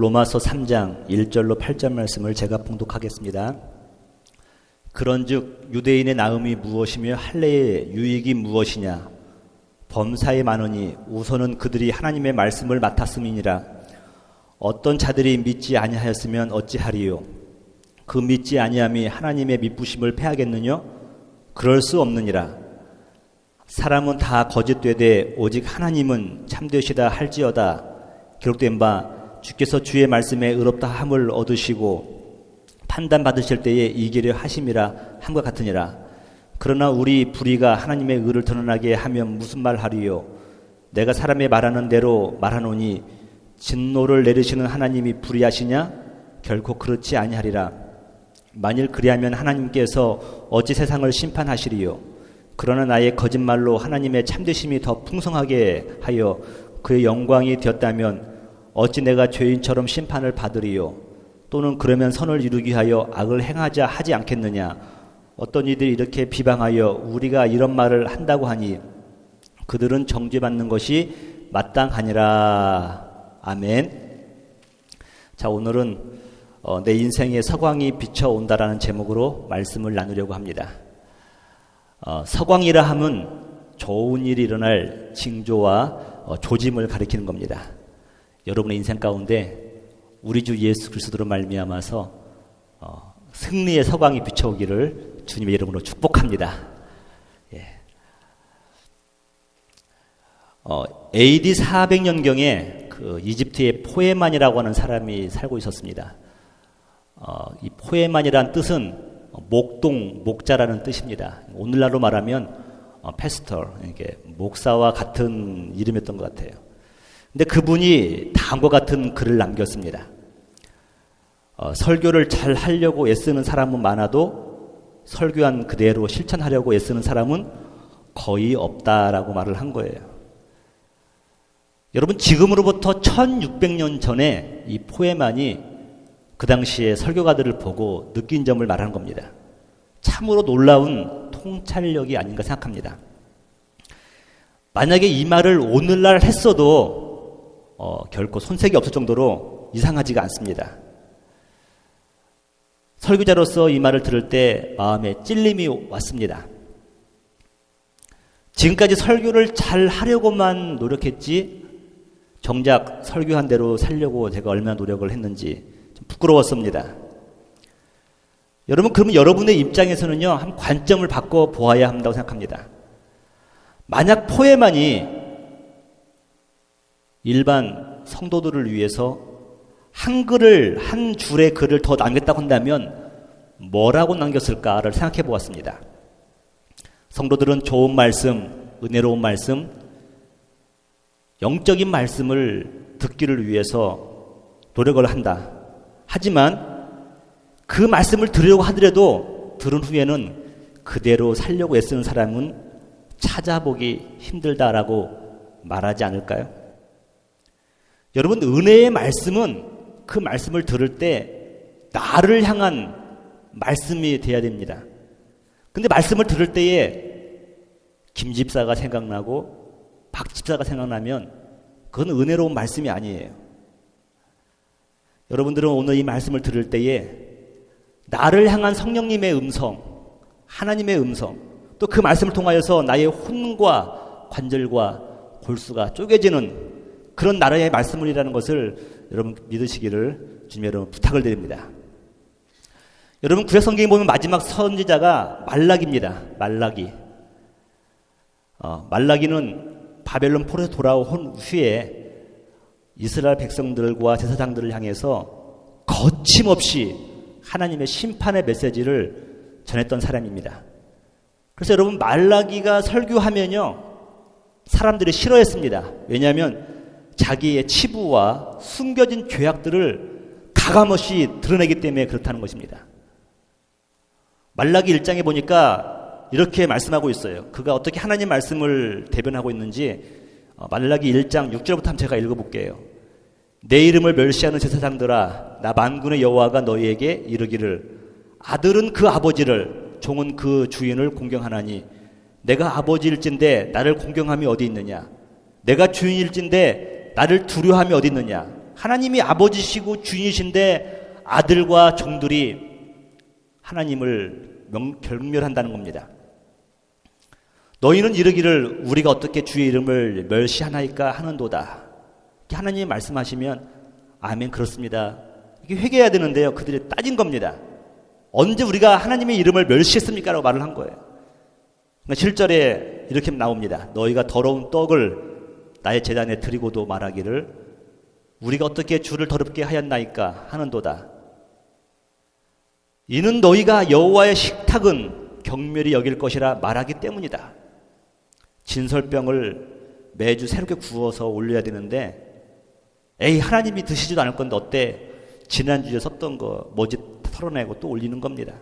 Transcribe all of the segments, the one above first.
로마서 3장 1절로 8절 말씀을 제가 봉독하겠습니다. 그런즉 유대인의 나음이 무엇이며 할례의 유익이 무엇이냐? 범사에 많으니 우선은 그들이 하나님의 말씀을 맡았음이니라. 어떤 자들이 믿지 아니하였으면 어찌하리요? 그 믿지 아니함이 하나님의 믿부심을 패하겠느냐? 그럴 수 없느니라. 사람은 다 거짓되되 오직 하나님은 참되시다 할지어다. 기록된 바 주께서 주의 말씀에 의롭다 함을 얻으시고 판단받으실 때에 이기려 하심이라 함과 같으니라. 그러나 우리 불의가 하나님의 의를 드러나게 하면 무슨 말 하리요? 내가 사람의 말하는 대로 말하노니 진노를 내리시는 하나님이 불의하시냐? 결코 그렇지 아니하리라. 만일 그리하면 하나님께서 어찌 세상을 심판하시리요? 그러나 나의 거짓말로 하나님의 참되심이 더 풍성하게 하여 그의 영광이 되었다면 어찌 내가 죄인처럼 심판을 받으리요? 또는 그러면 선을 이루기 위하여 악을 행하자 하지 않겠느냐? 어떤 이들이 이렇게 비방하여 우리가 이런 말을 한다고 하니 그들은 정죄받는 것이 마땅하니라. 아멘. 자, 오늘은 내 인생의 서광이 비춰온다라는 제목으로 말씀을 나누려고 합니다. 서광이라 함은 좋은 일이 일어날 징조와 조짐을 가리키는 겁니다. 여러분의 인생 가운데 우리 주 예수 그리스도로 말미암아서 승리의 서광이 비춰오기를 주님의 이름으로 축복합니다. 예. AD 400년경에 그 이집트의 포에만이라고 하는 사람이 살고 있었습니다. 이 포에만이라는 뜻은 목동, 목자라는 뜻입니다. 오늘날로 말하면 패스터, 이게 목사와 같은 이름이었던 것 같아요. 근데 그분이 다음과 같은 글을 남겼습니다. 설교를 잘 하려고 애쓰는 사람은 많아도 설교한 그대로 실천하려고 애쓰는 사람은 거의 없다라고 말을 한 거예요. 여러분, 지금으로부터 1600년 전에 이 포에만이 그 당시에 설교가들을 보고 느낀 점을 말하는 겁니다. 참으로 놀라운 통찰력이 아닌가 생각합니다. 만약에 이 말을 오늘날 했어도 결코 손색이 없을 정도로 이상하지가 않습니다. 설교자로서 이 말을 들을 때 마음에 찔림이 왔습니다. 지금까지 설교를 잘 하려고만 노력했지 정작 설교한 대로 살려고 제가 얼마나 노력을 했는지 좀 부끄러웠습니다. 여러분, 그러면 여러분의 입장에서는요, 한 관점을 바꿔 보아야 한다고 생각합니다. 만약 포에만이 일반 성도들을 위해서 한 줄의 글을 더 남겼다고 한다면 뭐라고 남겼을까를 생각해 보았습니다. 성도들은 좋은 말씀, 은혜로운 말씀, 영적인 말씀을 듣기를 위해서 노력을 한다. 하지만 그 말씀을 들으려고 하더라도 들은 후에는 그대로 살려고 애쓰는 사람은 찾아보기 힘들다라고 말하지 않을까요? 여러분, 은혜의 말씀은 그 말씀을 들을 때 나를 향한 말씀이 돼야 됩니다. 근데 말씀을 들을 때에 김 집사가 생각나고 박 집사가 생각나면 그건 은혜로운 말씀이 아니에요. 여러분들은 오늘 이 말씀을 들을 때에 나를 향한 성령님의 음성, 하나님의 음성, 또 그 말씀을 통하여서 나의 혼과 관절과 골수가 쪼개지는 그런 나라의 말씀이라는 것을 여러분 믿으시기를 주님 여러분 부탁을 드립니다. 여러분, 구약 성경에 보면 마지막 선지자가 말라기입니다. 말라기. 말라기는 바벨론 포로에서 돌아온 후에 이스라엘 백성들과 제사장들을 향해서 거침없이 하나님의 심판의 메시지를 전했던 사람입니다. 그래서 여러분, 말라기가 설교하면요, 사람들이 싫어했습니다. 왜냐하면 자기의 치부와 숨겨진 죄악들을 가감없이 드러내기 때문에 그렇다는 것입니다. 말라기 1장에 보니까 이렇게 말씀하고 있어요. 그가 어떻게 하나님 말씀을 대변하고 있는지 말라기 1장 6절부터 한번 제가 읽어볼게요. 내 이름을 멸시하는 제사장들아, 나 만군의 여호와가 너희에게 이르기를 아들은 그 아버지를, 종은 그 주인을 공경하나니 내가 아버지일진데 나를 공경함이 어디 있느냐? 내가 주인일진데 나를 두려워함이 어디 있느냐? 하나님이 아버지시고 주인이신데 아들과 종들이 하나님을 경멸한다는 겁니다. 너희는 이르기를 우리가 어떻게 주의 이름을 멸시하나이까 하는도다. 이렇게 하나님이 말씀하시면 아멘 그렇습니다. 이게 회개해야 되는데요. 그들이 따진 겁니다. 언제 우리가 하나님의 이름을 멸시했습니까? 라고 말을 한 거예요. 그러니까 7절에 이렇게 나옵니다. 너희가 더러운 떡을 나의 제단에 드리고도 말하기를 우리가 어떻게 주를 더럽게 하였나이까 하는도다. 이는 너희가 여호와의 식탁은 경멸히 여길 것이라 말하기 때문이다. 진설병을 매주 새롭게 구워서 올려야 되는데 에이 하나님이 드시지도 않을 건데 어때? 지난주에 섰던 거 뭐지 털어내고 또 올리는 겁니다.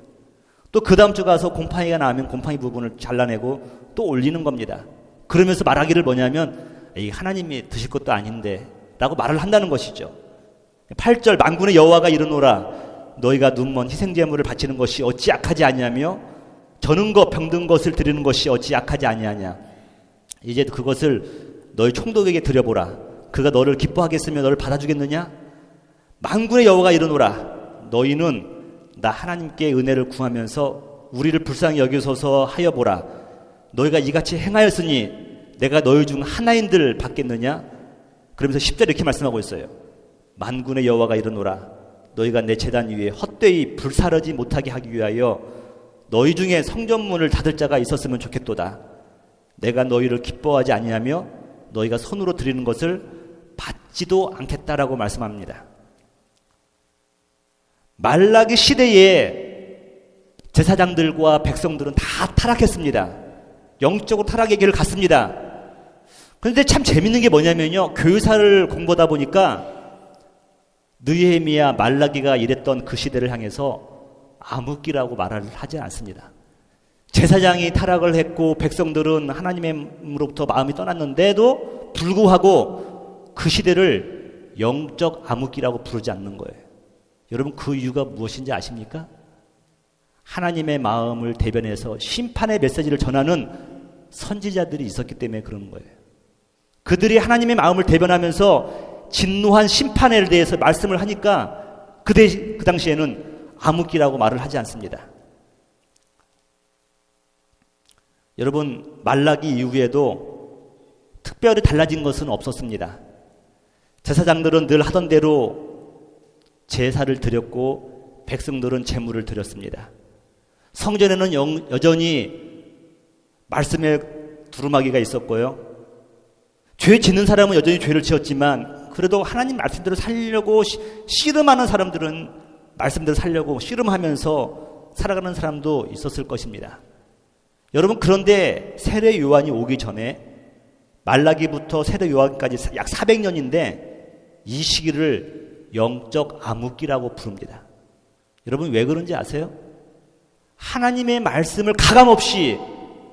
또 그 다음 주 가서 곰팡이가 나면 곰팡이 부분을 잘라내고 또 올리는 겁니다. 그러면서 말하기를 뭐냐면 에이 하나님이 드실 것도 아닌데 라고 말을 한다는 것이죠. 8절 만군의 여호와가 이르노라 너희가 눈먼 희생제물을 바치는 것이 어찌 악하지 아니하며 저는 것 병든 것을 드리는 것이 어찌 악하지 아니하냐. 이제 그것을 너희 총독에게 드려보라. 그가 너를 기뻐하겠으며 너를 받아주겠느냐? 만군의 여호와가 이르노라 너희는 나 하나님께 은혜를 구하면서 우리를 불쌍히 여기소서 하여 보라. 너희가 이같이 행하였으니 내가 너희 중 하나인들 받겠느냐? 그러면서 10절 이렇게 말씀하고 있어요. 만군의 여호와가 이르노라 너희가 내 제단 위에 헛되이 불사르지 못하게 하기 위하여 너희 중에 성전문을 닫을 자가 있었으면 좋겠도다. 내가 너희를 기뻐하지 아니하며 너희가 손으로 드리는 것을 받지도 않겠다라고 말씀합니다. 말라기 시대에 제사장들과 백성들은 다 타락했습니다. 영적으로 타락의 길을 갔습니다. 그런데 참 재밌는 게 뭐냐면요. 교회사를 공부하다 보니까 느헤미야 말라기가 이랬던 그 시대를 향해서 암흑기라고 말을 하지 않습니다. 제사장이 타락을 했고 백성들은 하나님으로부터 마음이 떠났는데도 불구하고 그 시대를 영적 암흑기라고 부르지 않는 거예요. 여러분 그 이유가 무엇인지 아십니까? 하나님의 마음을 대변해서 심판의 메시지를 전하는 선지자들이 있었기 때문에 그러는 거예요. 그들이 하나님의 마음을 대변하면서 진노한 심판에 대해서 말씀을 하니까 그 당시에는 암흑기라고 말을 하지 않습니다. 여러분 말라기 이후에도 특별히 달라진 것은 없었습니다. 제사장들은 늘 하던 대로 제사를 드렸고 백성들은 제물을 드렸습니다. 성전에는 여전히 말씀의 두루마기가 있었고요. 죄 짓는 사람은 여전히 죄를 지었지만 그래도 하나님 말씀대로 살려고 씨름하는 사람들은 말씀대로 살려고 씨름하면서 살아가는 사람도 있었을 것입니다. 여러분 그런데 세례 요한이 오기 전에 말라기부터 세례 요한까지 약 400년인데 이 시기를 영적 암흑기라고 부릅니다. 여러분 왜 그런지 아세요? 하나님의 말씀을 가감없이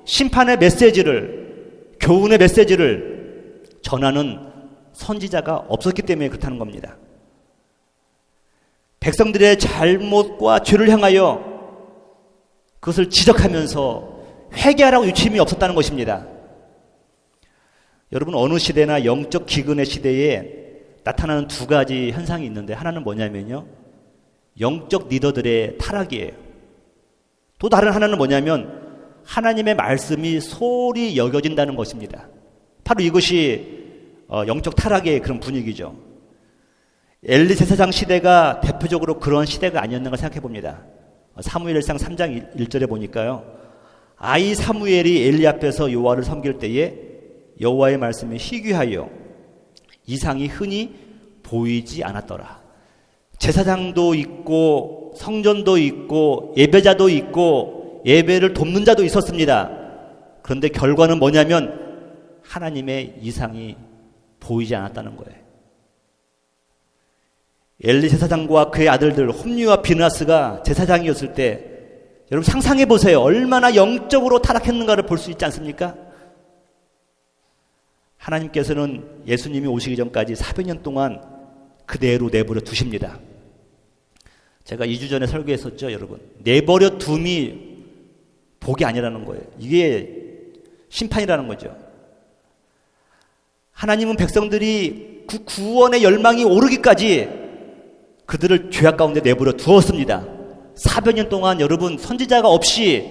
심판의 메시지를 교훈의 메시지를 전하는 선지자가 없었기 때문에 그렇다는 겁니다. 백성들의 잘못과 죄를 향하여 그것을 지적하면서 회개하라고 유침이 없었다는 것입니다. 여러분 어느 시대나 영적 기근의 시대에 나타나는 두 가지 현상이 있는데 하나는 뭐냐면요. 영적 리더들의 타락이에요. 또 다른 하나는 뭐냐면 하나님의 말씀이 소홀히 여겨진다는 것입니다. 바로 이것이 영적 타락의 그런 분위기죠. 엘리 제사장 시대가 대표적으로 그런 시대가 아니었는가 생각해 봅니다. 사무엘상 3장 1절에 보니까요. 아이 사무엘이 엘리 앞에서 여호와를 섬길 때에 여호와의 말씀이 희귀하여 이상이 흔히 보이지 않았더라. 제사장도 있고 성전도 있고 예배자도 있고 예배를 돕는 자도 있었습니다. 그런데 결과는 뭐냐면 하나님의 이상이 보이지 않았다는 거예요. 엘리 제사장과 그의 아들들 홈리와 비느하스가 제사장이었을 때 여러분 상상해 보세요. 얼마나 영적으로 타락했는가를 볼 수 있지 않습니까? 하나님께서는 예수님이 오시기 전까지 400년 동안 그대로 내버려 두십니다. 제가 2주 전에 설교했었죠, 여러분. 내버려 둠이 복이 아니라는 거예요. 이게 심판이라는 거죠. 하나님은 백성들이 그 구원의 열망이 오르기까지 그들을 죄악 가운데 내버려 두었습니다. 400년 동안 여러분 선지자가 없이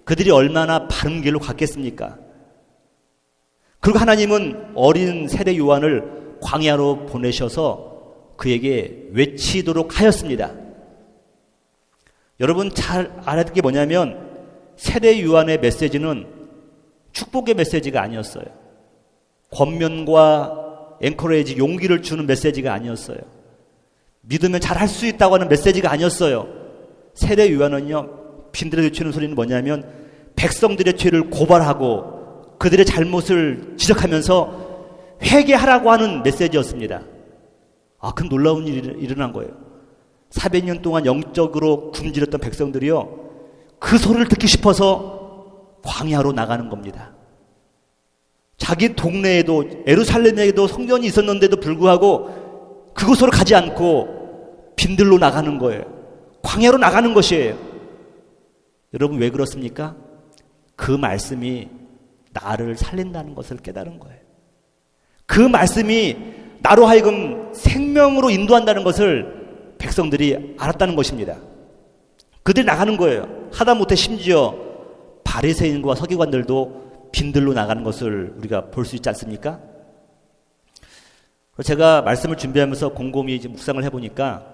그들이 얼마나 바른 길로 갔겠습니까? 그리고 하나님은 어린 세례 요한을 광야로 보내셔서 그에게 외치도록 하였습니다. 여러분 잘 알아야 될 게 뭐냐면 세례 요한의 메시지는 축복의 메시지가 아니었어요. 권면과 엔커레이지, 용기를 주는 메시지가 아니었어요. 믿으면 잘 할 수 있다고 하는 메시지가 아니었어요. 세례 요한은요, 빈들에 외치는 소리는 뭐냐면 백성들의 죄를 고발하고 그들의 잘못을 지적하면서 회개하라고 하는 메시지였습니다. 큰 놀라운 일이 일어난 거예요. 400년 동안 영적으로 굶주렸던 백성들이요, 그 소리를 듣기 싶어서 광야로 나가는 겁니다. 자기 동네에도 예루살렘에도 성전이 있었는데도 불구하고 그곳으로 가지 않고 빈들로 나가는 거예요. 광야로 나가는 것이에요. 여러분 왜 그렇습니까? 그 말씀이 나를 살린다는 것을 깨달은 거예요. 그 말씀이 나로 하여금 생명으로 인도한다는 것을 백성들이 알았다는 것입니다. 그들이 나가는 거예요. 하다못해 심지어 바리새인과 서기관들도 빈들로 나가는 것을 우리가 볼 수 있지 않습니까? 제가 말씀을 준비하면서 곰곰이 묵상을 해보니까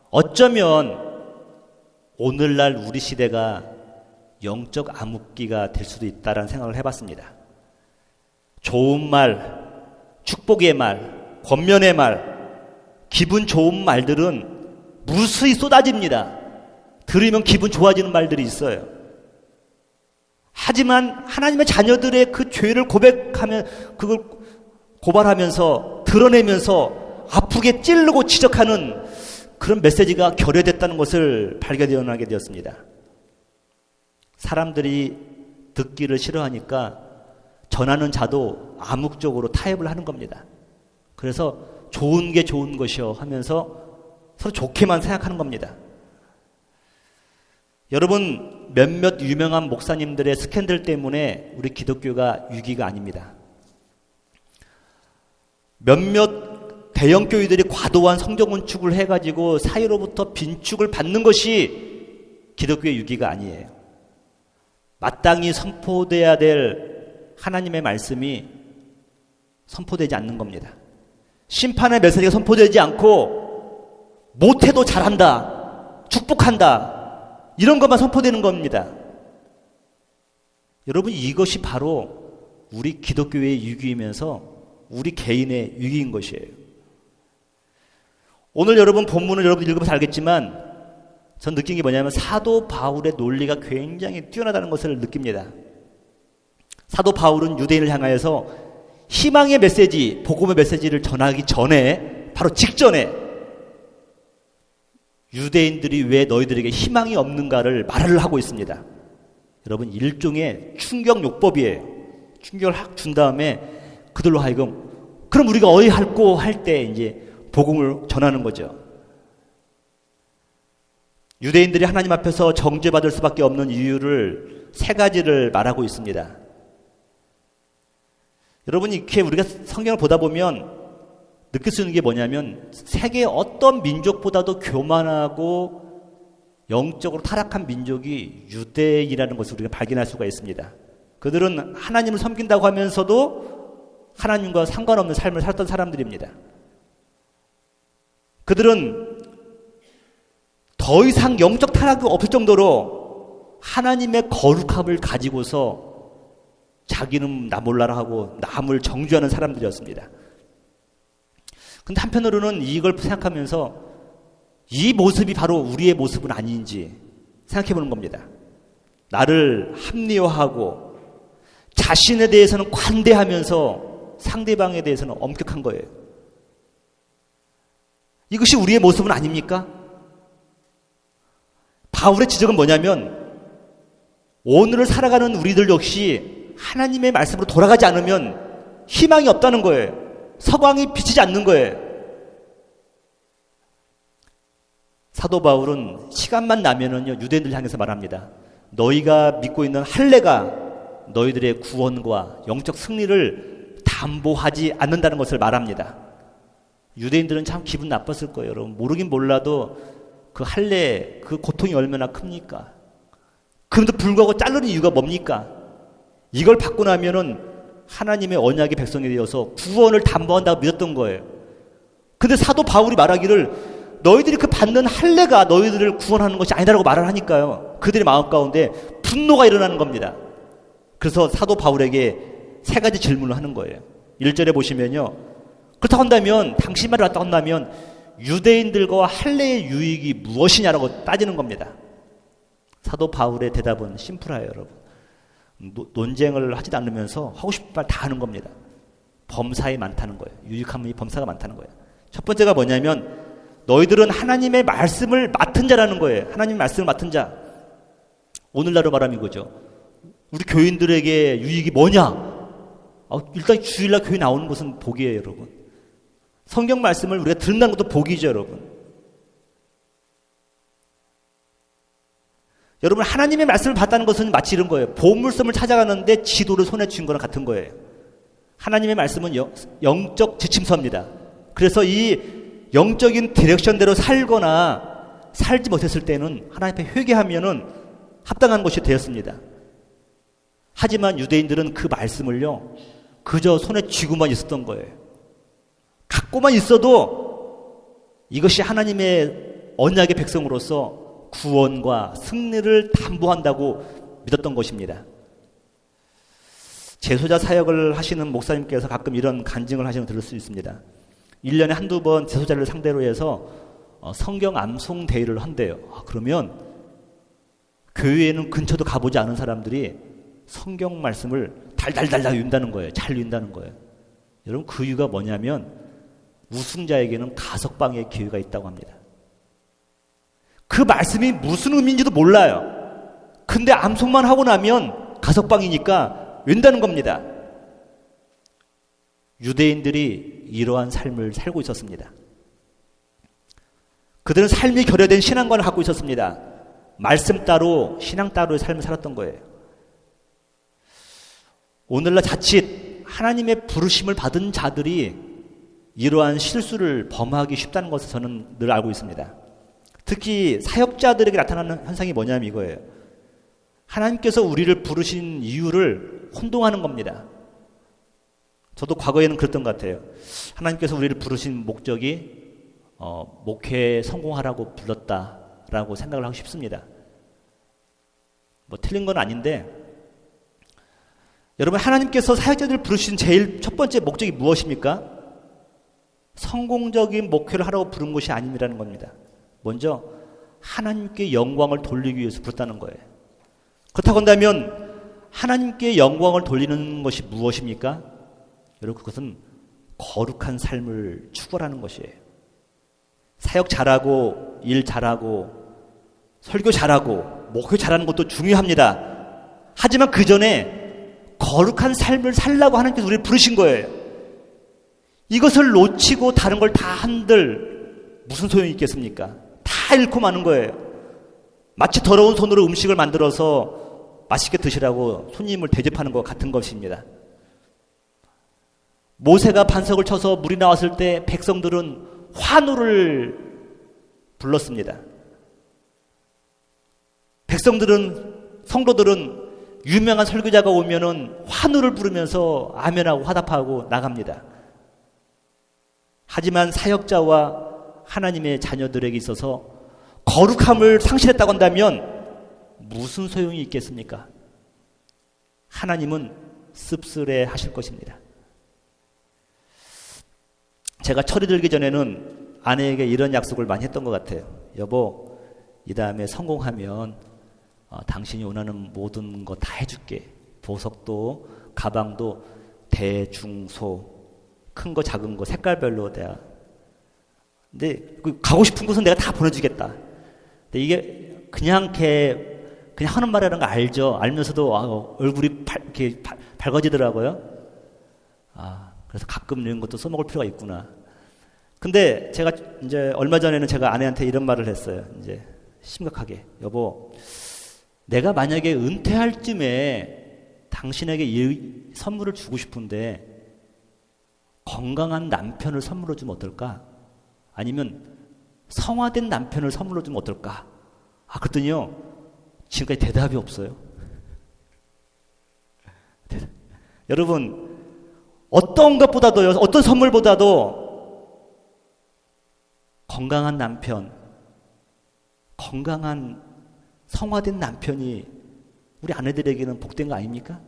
어쩌면 오늘날 우리 시대가 영적 암흑기가 될 수도 있다라는 생각을 해봤습니다. 좋은 말, 축복의 말, 권면의 말, 기분 좋은 말들은 무수히 쏟아집니다. 들으면 기분 좋아지는 말들이 있어요. 하지만 하나님의 자녀들의 그 죄를 고백하면, 그걸 고발하면서 드러내면서 아프게 찌르고 지적하는 그런 메시지가 결여됐다는 것을 발견하게 되었습니다. 사람들이 듣기를 싫어하니까 전하는 자도 암묵적으로 타협을 하는 겁니다. 그래서 좋은 게 좋은 것이요 하면서 서로 좋게만 생각하는 겁니다. 여러분, 몇몇 유명한 목사님들의 스캔들 때문에 우리 기독교가 위기가 아닙니다. 몇몇 대형 교회들이 과도한 성경 건축을 해가지고 사회로부터 빈축을 받는 것이 기독교의 위기가 아니에요. 마땅히 선포돼야 될 하나님의 말씀이 선포되지 않는 겁니다. 심판의 메시지가 선포되지 않고 못해도 잘한다, 축복한다, 이런 것만 선포되는 겁니다. 여러분, 이것이 바로 우리 기독교의 위기이면서 우리 개인의 위기인 것이에요. 오늘 여러분 본문을 여러분 읽으면서 알겠지만 전 느낀 게 뭐냐면 사도 바울의 논리가 굉장히 뛰어나다는 것을 느낍니다. 사도 바울은 유대인을 향하여서 희망의 메시지, 복음의 메시지를 전하기 전에, 바로 직전에 유대인들이 왜 너희들에게 희망이 없는가를 말을 하고 있습니다. 여러분, 일종의 충격요법이에요. 충격을 확 준 다음에 그들로 하여금 그럼 우리가 어이할꼬 할 때 이제 복음을 전하는 거죠. 유대인들이 하나님 앞에서 정죄받을 수밖에 없는 이유를 세 가지를 말하고 있습니다. 여러분, 이렇게 우리가 성경을 보다 보면 느낄 수 있는 게 뭐냐면 세계 어떤 민족보다도 교만하고 영적으로 타락한 민족이 유대인이라는 것을 우리가 발견할 수가 있습니다. 그들은 하나님을 섬긴다고 하면서도 하나님과 상관없는 삶을 살던 사람들입니다. 그들은 더 이상 영적 타락이 없을 정도로 하나님의 거룩함을 가지고서 자기는 나 몰라라 하고 남을 정죄하는 사람들이었습니다. 근데 한편으로는 이걸 생각하면서 이 모습이 바로 우리의 모습은 아닌지 생각해 보는 겁니다. 나를 합리화하고 자신에 대해서는 관대하면서 상대방에 대해서는 엄격한 거예요. 이것이 우리의 모습은 아닙니까? 바울의 지적은 뭐냐면 오늘을 살아가는 우리들 역시 하나님의 말씀으로 돌아가지 않으면 희망이 없다는 거예요. 서광이 비치지 않는 거예요. 사도 바울은 시간만 나면은요, 유대인들 향해서 말합니다. 너희가 믿고 있는 할례가 너희들의 구원과 영적 승리를 담보하지 않는다는 것을 말합니다. 유대인들은 참 기분 나빴을 거예요, 여러분. 모르긴 몰라도 그 할례, 그 고통이 얼마나 큽니까? 그런데 불구하고 자르는 이유가 뭡니까? 이걸 받고 나면은 하나님의 언약의 백성이 되어서 구원을 담보한다고 믿었던 거예요. 근데 사도 바울이 말하기를 너희들이 그 받는 할례가 너희들을 구원하는 것이 아니다라고 말을 하니까요. 그들의 마음 가운데 분노가 일어나는 겁니다. 그래서 사도 바울에게 세 가지 질문을 하는 거예요. 1절에 보시면요. 그렇다고 한다면 당신 말이 맞다고 한다면 유대인들과 할례의 유익이 무엇이냐라고 따지는 겁니다. 사도 바울의 대답은 심플해요, 여러분. 논쟁을 하지도 않으면서 하고 싶은 말 다 하는 겁니다. 범사에 많다는 거예요. 유익함이 범사가 많다는 거예요. 첫 번째가 뭐냐면 너희들은 하나님의 말씀을 맡은 자라는 거예요. 하나님의 말씀을 맡은 자. 오늘날로 말하면 이거죠. 우리 교인들에게 유익이 뭐냐? 일단 주일날 교회 나오는 것은 복이에요, 여러분. 성경 말씀을 우리가 듣는다는 것도 복이죠, 여러분. 여러분, 하나님의 말씀을 받다는 것은 마치 이런 거예요. 보물섬을 찾아가는데 지도를 손에 쥔 거랑 같은 거예요. 하나님의 말씀은 영적 지침서입니다. 그래서 이 영적인 디렉션대로 살거나 살지 못했을 때는 하나님 앞에 회개하면은 합당한 것이 되었습니다. 하지만 유대인들은 그 말씀을요, 그저 손에 쥐고만 있었던 거예요. 갖고만 있어도 이것이 하나님의 언약의 백성으로서 구원과 승리를 담보한다고 믿었던 것입니다. 제소자 사역을 하시는 목사님께서 가끔 이런 간증을 하시는 걸 들을 수 있습니다. 1년에 한두 번 제소자를 상대로 해서 성경 암송 대회를 한대요. 그러면 교회에는 근처도 가보지 않은 사람들이 성경 말씀을 달달달달 윤다는 거예요. 잘 윤다는 거예요. 여러분, 그 이유가 뭐냐면 우승자에게는 가석방의 기회가 있다고 합니다. 그 말씀이 무슨 의미인지도 몰라요. 근데 암송만 하고 나면 가석방이니까 윤다는 겁니다. 유대인들이 이러한 삶을 살고 있었습니다. 그들은 삶이 결여된 신앙관을 갖고 있었습니다. 말씀 따로 신앙 따로의 삶을 살았던 거예요. 오늘날 자칫 하나님의 부르심을 받은 자들이 이러한 실수를 범하기 쉽다는 것을 저는 늘 알고 있습니다. 특히 사역자들에게 나타나는 현상이 뭐냐면 이거예요. 하나님께서 우리를 부르신 이유를 혼동하는 겁니다. 저도 과거에는 그랬던 것 같아요. 하나님께서 우리를 부르신 목적이 목회에 성공하라고 불렀다라고 생각을 하고 싶습니다. 뭐 틀린 건 아닌데, 여러분, 하나님께서 사역자들을 부르신 제일 첫 번째 목적이 무엇입니까? 성공적인 목회를 하라고 부른 것이 아니라는 겁니다. 먼저 하나님께 영광을 돌리기 위해서 부르다는 거예요. 그렇다고 한다면 하나님께 영광을 돌리는 것이 무엇입니까? 여러분, 그것은 거룩한 삶을 추구하는 것이에요. 사역 잘하고 일 잘하고 설교 잘하고 목회 잘하는 것도 중요합니다. 하지만 그 전에 거룩한 삶을 살라고 하나님께서 우리를 부르신 거예요. 이것을 놓치고 다른 걸 다 한들 무슨 소용이 있겠습니까? 다 잃고 마는 거예요. 마치 더러운 손으로 음식을 만들어서 맛있게 드시라고 손님을 대접하는 것 같은 것입니다. 모세가 반석을 쳐서 물이 나왔을 때 백성들은 환호를 불렀습니다. 백성들은, 성도들은 유명한 설교자가 오면은 환호를 부르면서 아멘하고 화답하고 나갑니다. 하지만 사역자와 하나님의 자녀들에게 있어서 거룩함을 상실했다고 한다면 무슨 소용이 있겠습니까? 하나님은 씁쓸해 하실 것입니다. 제가 철이 들기 전에는 아내에게 이런 약속을 많이 했던 것 같아요. 여보, 이 다음에 성공하면 당신이 원하는 모든 거 다 해줄게. 보석도 가방도 대, 중, 소, 큰 거 작은 거 색깔별로 내가. 근데 가고 싶은 곳은 내가 다 보내주겠다. 근데 이게 그냥 하는 말이라는 거 알죠. 알면서도 얼굴이 이렇게 밝아지더라고요. 그래서 가끔 이런 것도 써먹을 필요가 있구나. 근데 제가 이제 얼마 전에는 제가 아내한테 이런 말을 했어요. 이제 심각하게, 여보, 내가 만약에 은퇴할 쯤에 당신에게 이 선물을 주고 싶은데 건강한 남편을 선물로 주면 어떨까? 아니면 성화된 남편을 선물로 주면 어떨까? 그랬더니요, 지금까지 대답이 없어요. 여러분, 어떤 것보다도요, 어떤 선물보다도 건강한 남편, 건강한 성화된 남편이 우리 아내들에게는 복된 거 아닙니까?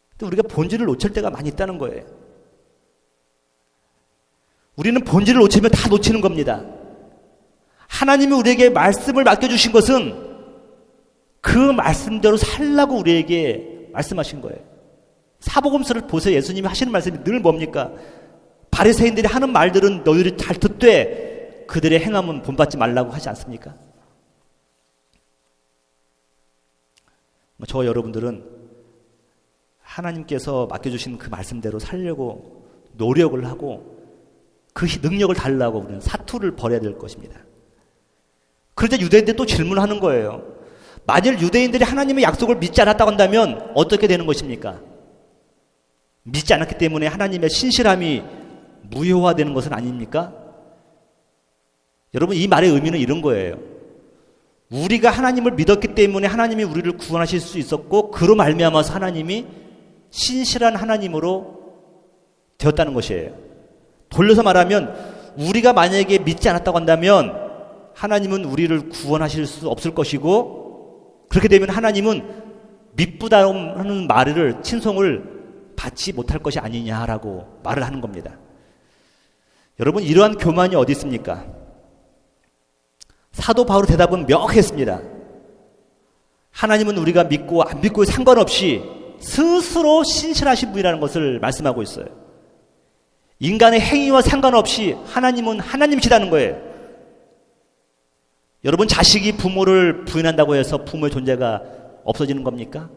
근데 우리가 본질을 놓칠 때가 많이 있다는 거예요. 우리는 본질을 놓치면 다 놓치는 겁니다. 하나님이 우리에게 말씀을 맡겨주신 것은 그 말씀대로 살라고 우리에게 말씀하신 거예요. 사복음서를 보세요. 예수님이 하시는 말씀이 늘 뭡니까? 바리새인들이 하는 말들은 너희들이 잘 듣되 그들의 행함은 본받지 말라고 하지 않습니까? 저와 여러분들은 하나님께서 맡겨주신 그 말씀대로 살려고 노력을 하고 그 능력을 달라고 우리는 사투를 벌여야 될 것입니다. 그런데 유대인들이 또 질문하는 거예요. 만일 유대인들이 하나님의 약속을 믿지 않았다고 한다면 어떻게 되는 것입니까? 믿지 않았기 때문에 하나님의 신실함이 무효화되는 것은 아닙니까? 여러분, 이 말의 의미는 이런 거예요. 우리가 하나님을 믿었기 때문에 하나님이 우리를 구원하실 수 있었고 그로 말미암아서 하나님이 신실한 하나님으로 되었다는 것이에요. 돌려서 말하면 우리가 만약에 믿지 않았다고 한다면 하나님은 우리를 구원하실 수 없을 것이고 그렇게 되면 하나님은 믿부다하는 말을 친송을 받지 못할 것이 아니냐라고 말을 하는 겁니다. 여러분, 이러한 교만이 어디 있습니까? 사도 바울의 대답은 명확했습니다. 하나님은 우리가 믿고 안 믿고에 상관없이 스스로 신실하신 분이라는 것을 말씀하고 있어요. 인간의 행위와 상관없이 하나님은 하나님이시다는 거예요. 여러분, 자식이 부모를 부인한다고 해서 부모의 존재가 없어지는 겁니까?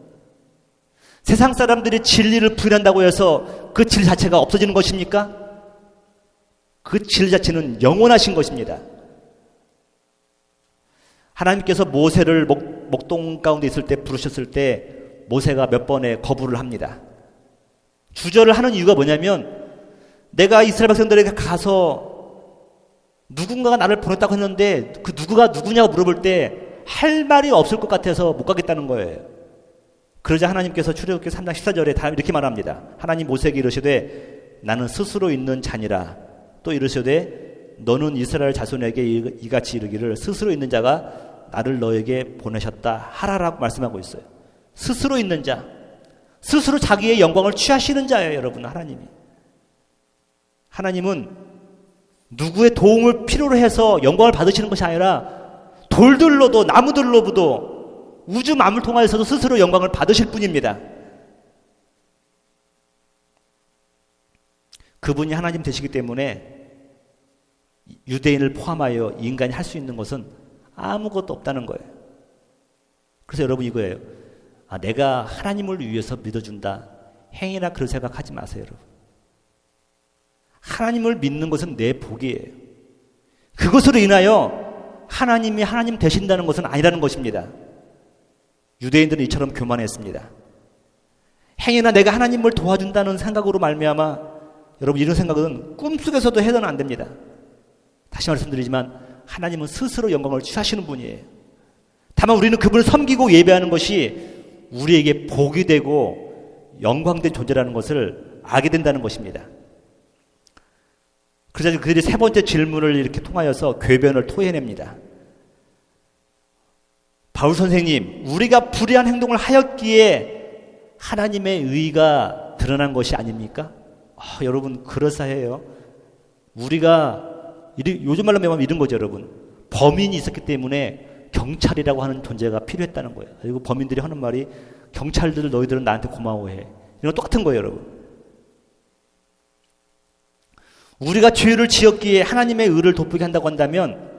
세상 사람들이 진리를 부인한다고 해서 그 진리 자체가 없어지는 것입니까? 그 진리 자체는 영원하신 것입니다. 하나님께서 모세를 목동 가운데 있을 때 부르셨을 때 모세가 몇 번의 거부를 합니다. 주저를 하는 이유가 뭐냐면 내가 이스라엘 백성들에게 가서 누군가가 나를 보냈다고 했는데 그 누구가 누구냐고 물어볼 때 할 말이 없을 것 같아서 못 가겠다는 거예요. 그러자 하나님께서 출애굽기 3장 14절에 다 이렇게 말합니다. 하나님 모세에게 이르시되 나는 스스로 있는 자니라. 또 이르시되 너는 이스라엘 자손에게 이같이 이르기를 스스로 있는 자가 나를 너에게 보내셨다 하라라고 말씀하고 있어요. 스스로 있는 자, 스스로 자기의 영광을 취하시는 자예요. 여러분, 하나님은 누구의 도움을 필요로 해서 영광을 받으시는 것이 아니라 돌들로도 나무들로도 우주 만물 통하여서도 스스로 영광을 받으실 분입니다. 그분이 하나님 되시기 때문에 유대인을 포함하여 인간이 할 수 있는 것은 아무것도 없다는 거예요. 그래서 여러분 이거예요. 내가 하나님을 위해서 믿어준다. 행위나 그런 생각하지 마세요, 여러분. 하나님을 믿는 것은 내 복이에요. 그것으로 인하여 하나님이 하나님 되신다는 것은 아니라는 것입니다. 유대인들은 이처럼 교만했습니다. 행위나 내가 하나님을 도와준다는 생각으로 말미암아 여러분 이런 생각은 꿈속에서도 해서는 안 됩니다. 다시 말씀드리지만 하나님은 스스로 영광을 취하시는 분이에요. 다만 우리는 그분을 섬기고 예배하는 것이 우리에게 복이 되고 영광된 존재라는 것을 알게 된다는 것입니다. 그래서 그들이 세 번째 질문을 이렇게 통하여서 궤변을 토해냅니다. 바울 선생님, 우리가 불의한 행동을 하였기에 하나님의 의가 드러난 것이 아닙니까? 여러분, 그럴싸해요. 우리가 요즘 말로 하면 이런 거죠, 여러분. 범인이 있었기 때문에 경찰이라고 하는 존재가 필요했다는 거예요. 그리고 범인들이 하는 말이 경찰들 너희들은 나한테 고마워해. 이건 똑같은 거예요, 여러분. 우리가 죄를 지었기에 하나님의 의를 돋보이게 한다고 한다면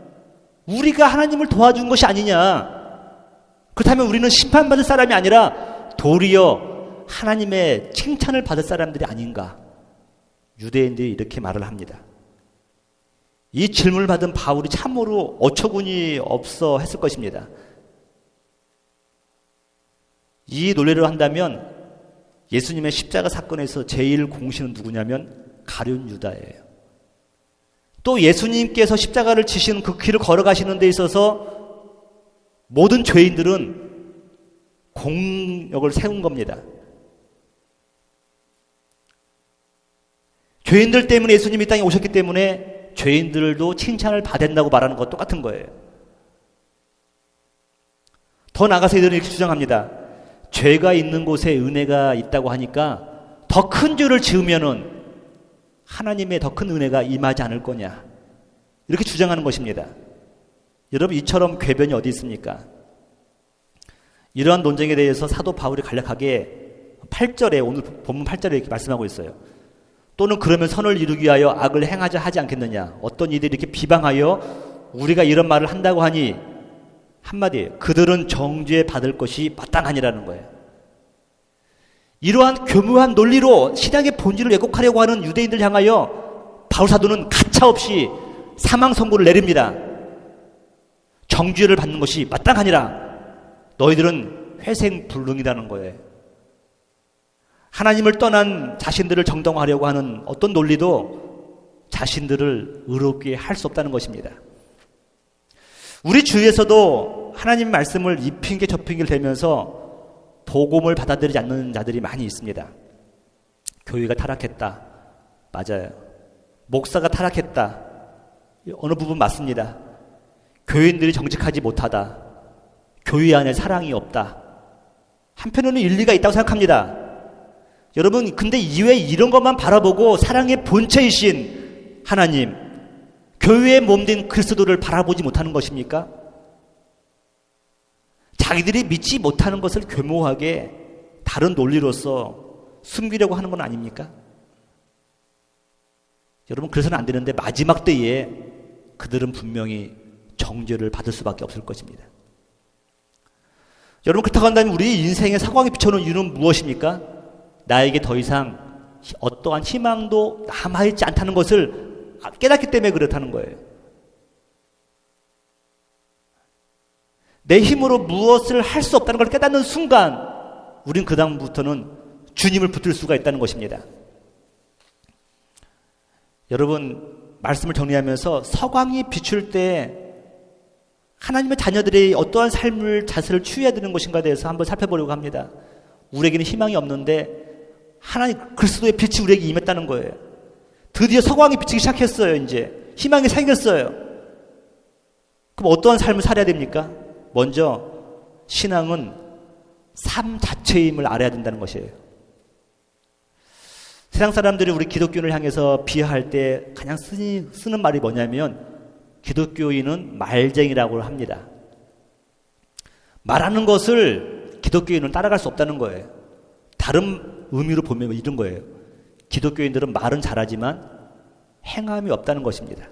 우리가 하나님을 도와준 것이 아니냐. 그렇다면 우리는 심판받을 사람이 아니라 도리어 하나님의 칭찬을 받을 사람들이 아닌가. 유대인들이 이렇게 말을 합니다. 이 질문을 받은 바울이 참으로 어처구니 없어 했을 것입니다. 이 논리를 한다면 예수님의 십자가 사건에서 제일 공신은 누구냐면 가룟 유다예요. 또 예수님께서 십자가를 지시는 그 길을 걸어가시는 데 있어서 모든 죄인들은 공력을 세운 겁니다. 죄인들 때문에 예수님이 이 땅에 오셨기 때문에 죄인들도 칭찬을 받는다고 말하는 것 똑같은 거예요. 더 나아가서 이들은 이렇게 주장합니다. 죄가 있는 곳에 은혜가 있다고 하니까 더 큰 죄를 지으면은 하나님의 더 큰 은혜가 임하지 않을 거냐, 이렇게 주장하는 것입니다. 여러분, 이처럼 궤변이 어디 있습니까? 이러한 논쟁에 대해서 사도 바울이 간략하게 8절에, 오늘 본문 8절에 이렇게 말씀하고 있어요. 또는 그러면 선을 이루기 위하여 악을 행하자 하지 않겠느냐. 어떤 이들이 이렇게 비방하여 우리가 이런 말을 한다고 하니 한마디, 그들은 정죄 받을 것이 마땅하니라는 거예요. 이러한 교묘한 논리로 신앙의 본질을 왜곡하려고 하는 유대인들 향하여 바울 사도는 가차없이 사망 선고를 내립니다. 정죄를 받는 것이 마땅하니라. 너희들은 회생불능이라는 거예요. 하나님을 떠난 자신들을 정당화하려고 하는 어떤 논리도 자신들을 의롭게 할 수 없다는 것입니다. 우리 주위에서도 하나님 말씀을 이 핑계 저 핑계를 대면서 복음을 받아들이지 않는 자들이 많이 있습니다. 교회가 타락했다. 맞아요. 목사가 타락했다. 어느 부분 맞습니다. 교인들이 정직하지 못하다. 교회 안에 사랑이 없다. 한편으로는 일리가 있다고 생각합니다. 여러분, 근데 이외에 이런 것만 바라보고 사랑의 본체이신 하나님, 교회의 몸된 그리스도를 바라보지 못하는 것입니까? 자기들이 믿지 못하는 것을 교묘하게 다른 논리로서 숨기려고 하는 건 아닙니까? 여러분, 그래서는 안 되는데 마지막 때에 그들은 분명히 정죄를 받을 수밖에 없을 것입니다. 여러분, 그렇다고 한다면 우리 인생의 사광이 비춰놓은 이유는 무엇입니까? 나에게 더 이상 어떠한 희망도 남아있지 않다는 것을 깨닫기 때문에 그렇다는 거예요. 내 힘으로 무엇을 할 수 없다는 걸 깨닫는 순간 우린 그 다음부터는 주님을 붙들 수가 있다는 것입니다. 여러분, 말씀을 정리하면서 서광이 비출 때 하나님의 자녀들이 어떠한 삶을 자세를 취해야 되는 것인가에 대해서 한번 살펴보려고 합니다. 우리에게는 희망이 없는데 하나님 그리스도의 빛이 우리에게 임했다는 거예요. 드디어 서광이 비치기 시작했어요. 이제 희망이 생겼어요. 그럼 어떠한 삶을 살아야 됩니까? 먼저 신앙은 삶 자체임을 알아야 된다는 것이에요. 세상 사람들이 우리 기독교인을 향해서 비하할 때 가장 쓰는 말이 뭐냐면 기독교인은 말쟁이라고 합니다. 말하는 것을 기독교인은 따라갈 수 없다는 거예요. 다른 의미로 보면 이런 거예요. 기독교인들은 말은 잘하지만 행함이 없다는 것입니다.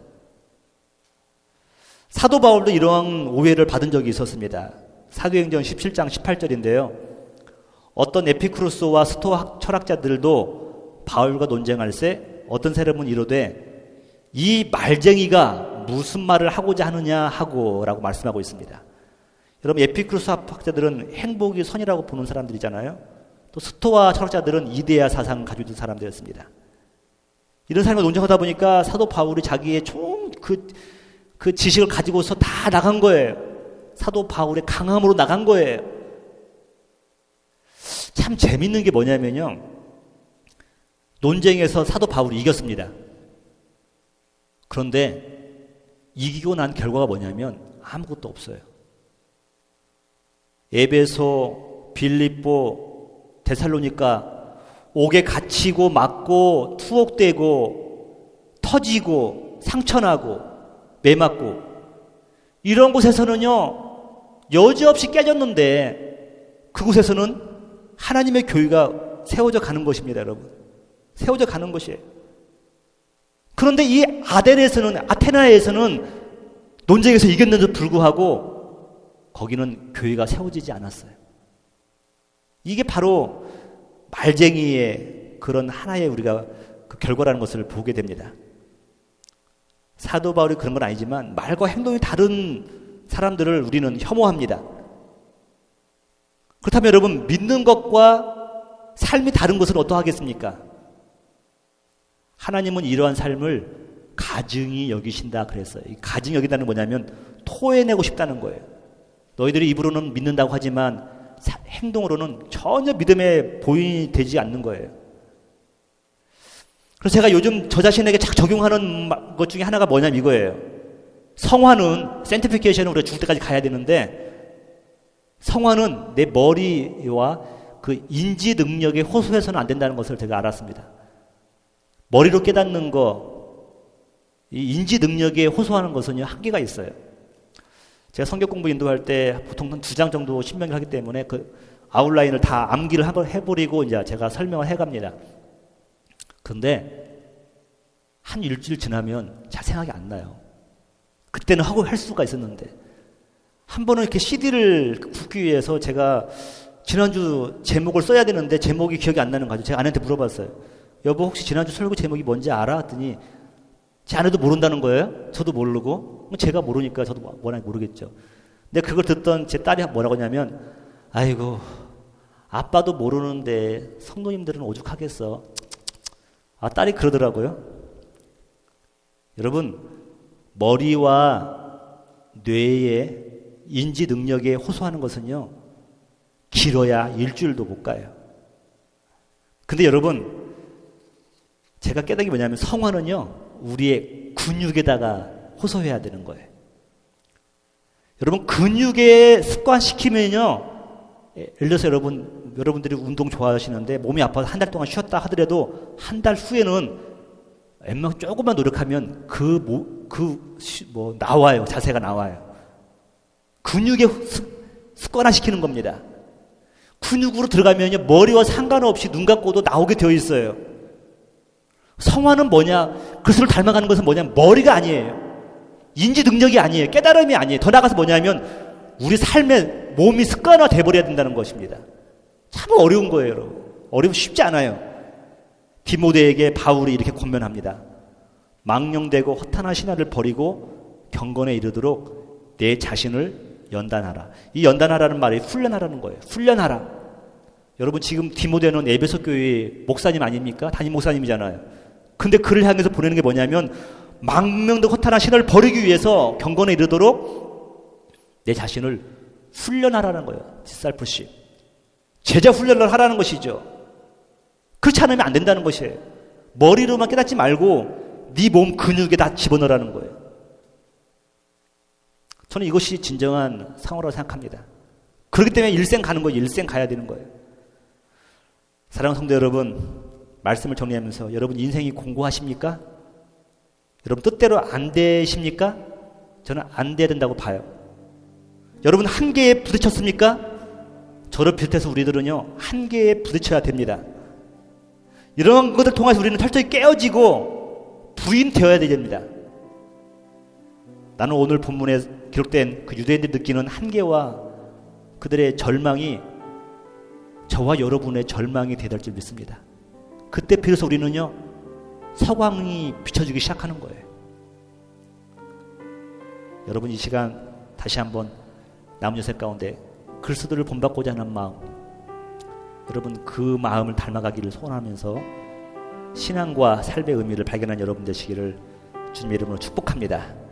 사도 바울도 이러한 오해를 받은 적이 있었습니다. 사도행전 17장 18절인데요. 어떤 에피쿠로스와 스토아 철학자들도 바울과 논쟁할 때 어떤 사람은 이르되 이 말쟁이가 무슨 말을 하고자 하느냐 하고 라고 말씀하고 있습니다. 여러분, 에피쿠로스 학자들은 행복이 선이라고 보는 사람들이잖아요. 또 스토아 철학자들은 이데아 사상을 가지고 있는 사람들이었습니다. 이런 사람과 논쟁하다 보니까 사도 바울이 자기의 총 그 지식을 가지고서 다 나간 거예요. 사도 바울의 강함으로 나간 거예요. 참 재밌는 게 뭐냐면요. 논쟁에서 사도 바울이 이겼습니다. 그런데 이기고 난 결과가 뭐냐면 아무것도 없어요. 에베소, 빌립보, 데살로니가 옥에 갇히고 맞고 투옥되고 터지고 상처나고 매맞고 이런 곳에서는요 여지없이 깨졌는데 그곳에서는 하나님의 교회가 세워져 가는 것입니다. 여러분, 세워져 가는 것이에요. 그런데 이 아테나에서는 논쟁에서 이겼는데도 불구하고 거기는 교회가 세워지지 않았어요. 이게 바로 말쟁이의 그런 하나의 우리가 그 결과라는 것을 보게 됩니다. 사도 바울이 그런 건 아니지만 말과 행동이 다른 사람들을 우리는 혐오합니다. 그렇다면 여러분, 믿는 것과 삶이 다른 것은 어떠하겠습니까? 하나님은 이러한 삶을 가증히 여기신다 그랬어요. 이 가증히 여긴다는 뭐냐면 토해내고 싶다는 거예요. 너희들이 입으로는 믿는다고 하지만 행동으로는 전혀 믿음에 보인이 되지 않는 거예요. 그래서 제가 요즘 저 자신에게 착 적용하는 것 중에 하나가 뭐냐면 이거예요. 성화는 센티피케이션은 우리가 죽을 때까지 가야 되는데 성화는 내 머리와 그 인지 능력에 호소해서는 안 된다는 것을 제가 알았습니다. 머리로 깨닫는 거, 이 인지 능력에 호소하는 것은요 한계가 있어요. 제가 성경 공부 인도할 때 보통 한 2장 정도 신명기를 하기 때문에 그 아웃라인을 다 암기를 한번 해버리고 이제 제가 설명을 해갑니다. 그런데 한 일주일 지나면 잘 생각이 안 나요. 그때는 하고 할 수가 있었는데 한 번은 이렇게 CD를 굽기 위해서 제가 지난주 제목을 써야 되는데 제목이 기억이 안 나는 거죠. 제가 아내한테 물어봤어요. 여보 혹시 지난주 설교 제목이 뭔지 알아? 했더니 제 아내도 모른다는 거예요. 저도 모르고 제가 모르니까 저도 워낙 모르겠죠. 근데 그걸 듣던 제 딸이 뭐라고 하냐면 아이고 아빠도 모르는데 성도님들은 오죽하겠어. 아 딸이 그러더라고요. 여러분 머리와 뇌의 인지 능력에 호소하는 것은요 길어야 일주일도 못 가요. 근데 여러분 제가 깨닫은 게 뭐냐면 성화는요 우리의 근육에다가 호소해야 되는 거예요. 여러분 근육에 습관시키면요 예를 들어서 여러분들이 운동 좋아하시는데 몸이 아파서 한 달 동안 쉬었다 하더라도 한 달 후에는 웬만큼 조금만 노력하면 나와요. 자세가 나와요. 근육에 습관화시키는 겁니다. 근육으로 들어가면요 머리와 상관없이 눈 감고도 나오게 되어 있어요. 성화는 뭐냐? 그리스도를 닮아가는 것은 뭐냐? 머리가 아니에요. 인지 능력이 아니에요. 깨달음이 아니에요. 더 나아가서 뭐냐면 우리 삶의 몸이 습관화 돼버려야 된다는 것입니다. 참 어려운 거예요, 여러분. 어려움 쉽지 않아요. 디모데에게 바울이 이렇게 권면합니다. 망령되고 허탄한 신화를 버리고 경건에 이르도록 내 자신을 연단하라. 이 연단하라는 말이 훈련하라는 거예요. 훈련하라. 여러분 지금 디모데는 에베소 교회 목사님 아닙니까? 담임 목사님이잖아요. 근데 그를 향해서 보내는 게 뭐냐면 망명되고 허탄한 신화를 버리기 위해서 경건에 이르도록 내 자신을 훈련하라는 거예요. 디살프십. 제자 훈련을 하라는 것이죠. 그렇지 않으면 안 된다는 것이에요. 머리로만 깨닫지 말고 네 몸 근육에 다 집어넣으라는 거예요. 저는 이것이 진정한 상호라고 생각합니다. 그렇기 때문에 일생 가는 거예요. 일생 가야 되는 거예요. 사랑하는 성도 여러분, 말씀을 정리하면서 여러분 인생이 공고하십니까? 여러분 뜻대로 안 되십니까? 저는 안 돼야 된다고 봐요. 여러분 한계에 부딪혔습니까? 저를 비롯해서 우리들은요 한계에 부딪혀야 됩니다. 이런 것을 통해서 우리는 철저히 깨어지고 부인되어야 됩니다. 나는 오늘 본문에 기록된 그 유대인들이 느끼는 한계와 그들의 절망이 저와 여러분의 절망이 되어야 될 줄 믿습니다. 그때 비로소 우리는요 서광이 비춰지기 시작하는 거예요. 여러분 이 시간 다시 한번 남은 여생 가운데 그리스도를 본받고자 하는 마음, 여러분 그 마음을 닮아가기를 소원하면서 신앙과 삶의 의미를 발견한 여러분 되시기를 주님의 이름으로 축복합니다.